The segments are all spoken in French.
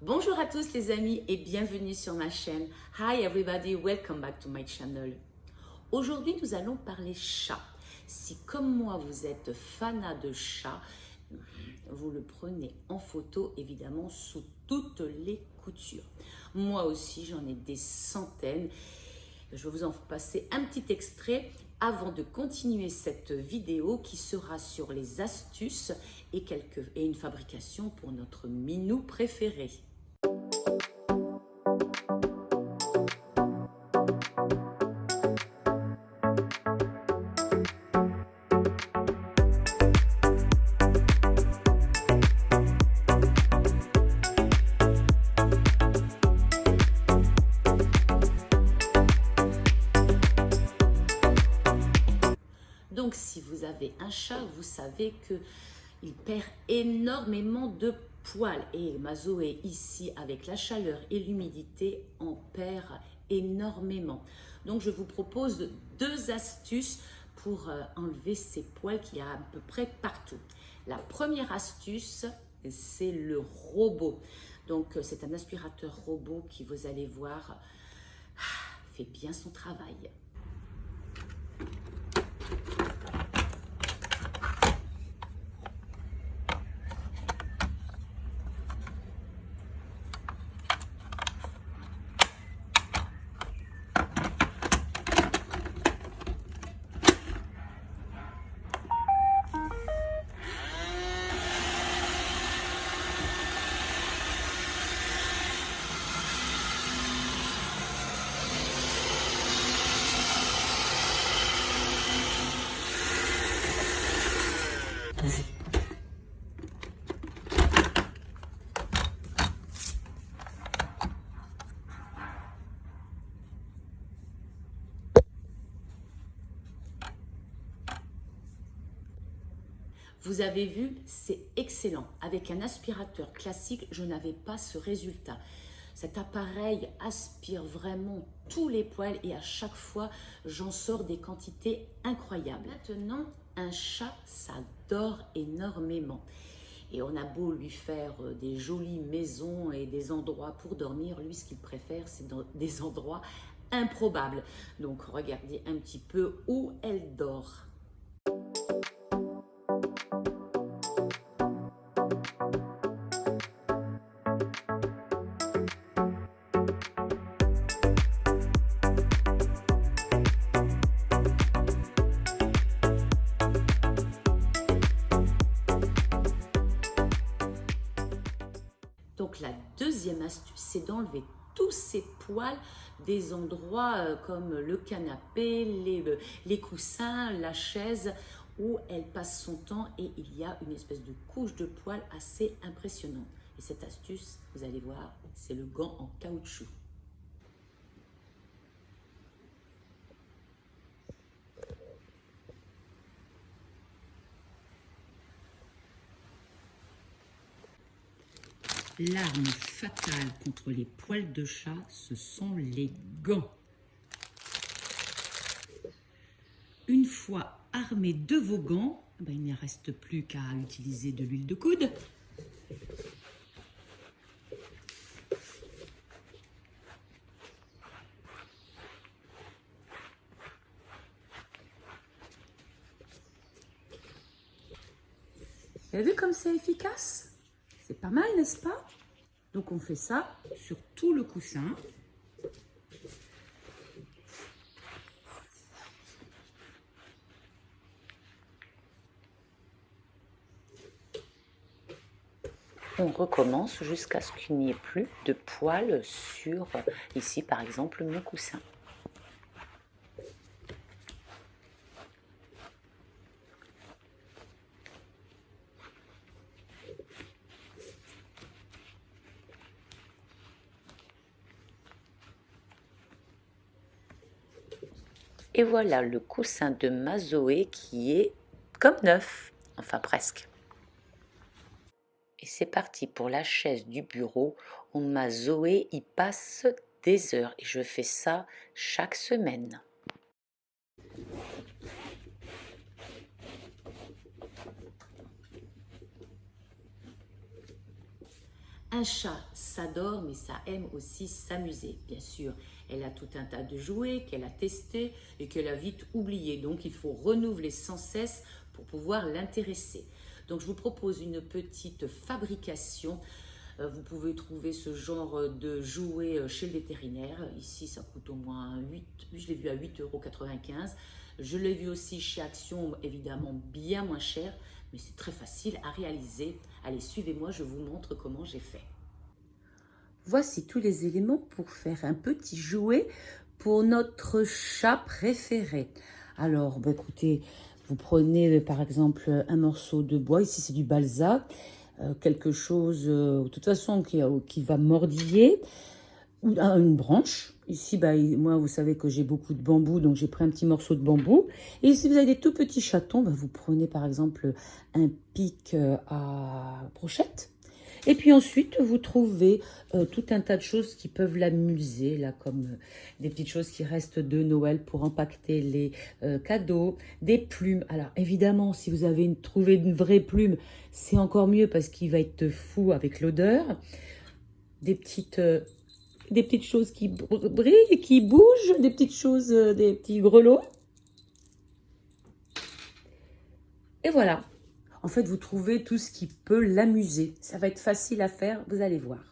Bonjour à tous les amis et bienvenue sur ma chaîne. Hi everybody, welcome back to my channel. Aujourd'hui nous allons parler chat. Si comme moi vous êtes fanat de chat, vous le prenez en photo évidemment sous toutes les coutures. Moi aussi j'en ai des centaines. Je vais vous en passer un petit extrait avant de continuer cette vidéo qui sera sur les astuces et une fabrication pour notre minou préféré. Donc si vous avez un chat, vous savez qu'il perd énormément de poils. Et ma Zoé ici, avec la chaleur et l'humidité, en perd énormément. Donc je vous propose deux astuces pour enlever ces poils qu'il y a à peu près partout. La première astuce, c'est le robot. Donc c'est un aspirateur robot qui, vous allez voir, fait bien son travail. Vous avez vu, c'est excellent. Avec un aspirateur classique, je n'avais pas ce résultat. Cet appareil aspire vraiment tous les poils et à chaque fois, j'en sors des quantités incroyables. Maintenant, un chat, ça dort énormément. Et on a beau lui faire des jolies maisons et des endroits pour dormir, lui, ce qu'il préfère, c'est dans des endroits improbables. Donc, regardez un petit peu où elle dort. Donc la deuxième astuce, c'est d'enlever tous ces poils des endroits comme le canapé, les coussins, la chaise où elle passe son temps et il y a une espèce de couche de poils assez impressionnante. Et cette astuce, vous allez voir, c'est le gant en caoutchouc. L'arme fatale contre les poils de chat, ce sont les gants. Une fois armé de vos gants, il ne reste plus qu'à utiliser de l'huile de coude. Vous avez vu comme c'est efficace? C'est pas mal, n'est-ce pas? Donc on fait ça sur tout le coussin. On recommence jusqu'à ce qu'il n'y ait plus de poils sur, ici par exemple, mon coussin. Et voilà le coussin de ma Zoé qui est comme neuf, enfin presque. Et c'est parti pour la chaise du bureau où ma Zoé y passe des heures et je fais ça chaque semaine. Un chat s'adore, mais ça aime aussi s'amuser. Bien sûr, elle a tout un tas de jouets qu'elle a testés et qu'elle a vite oubliés. Donc, il faut renouveler sans cesse pour pouvoir l'intéresser. Donc, je vous propose une petite fabrication. Vous pouvez trouver ce genre de jouets chez le vétérinaire. Ici, ça coûte au moins 8, je l'ai vu à 8,95 €. Je l'ai vu aussi chez Action, évidemment bien moins cher, mais c'est très facile à réaliser. Allez, suivez-moi, je vous montre comment j'ai fait. Voici tous les éléments pour faire un petit jouet pour notre chat préféré. Alors, écoutez, vous prenez par exemple un morceau de bois, ici c'est du balsa, quelque chose de toute façon qui va mordiller, ou une branche. Ici, moi, vous savez que j'ai beaucoup de bambou, donc j'ai pris un petit morceau de bambou. Et si vous avez des tout petits chatons, vous prenez par exemple un pic à brochette. Et puis ensuite, vous trouvez tout un tas de choses qui peuvent l'amuser, là, comme des petites choses qui restent de Noël pour empaqueter les cadeaux, des plumes. Alors évidemment, si vous avez trouvé une vraie plume, c'est encore mieux parce qu'il va être fou avec l'odeur. Des petites choses qui brillent, qui bougent, des petites choses, des petits grelots. Et voilà. En fait, vous trouvez tout ce qui peut l'amuser. Ça va être facile à faire, vous allez voir.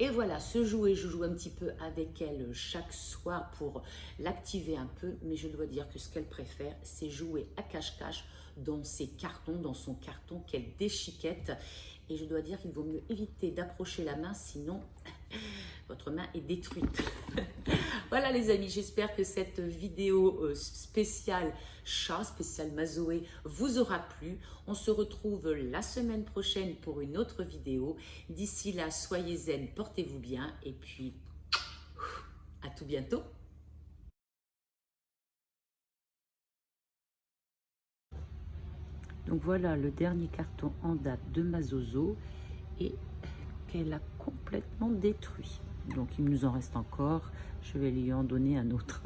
Et voilà, ce jouet, je joue un petit peu avec elle chaque soir pour l'activer un peu, mais je dois dire que ce qu'elle préfère, c'est jouer à cache-cache dans ses cartons, dans son carton qu'elle déchiquette. Et je dois dire qu'il vaut mieux éviter d'approcher la main, sinon votre main est détruite. Voilà les amis, j'espère que cette vidéo spéciale chat, spéciale Mazoé, vous aura plu. On se retrouve la semaine prochaine pour une autre vidéo. D'ici là, soyez zen, portez-vous bien et puis à tout bientôt. Donc voilà le dernier carton en date de Mazozo et qu'elle a complètement détruit. Donc il nous en reste encore, je vais lui en donner un autre.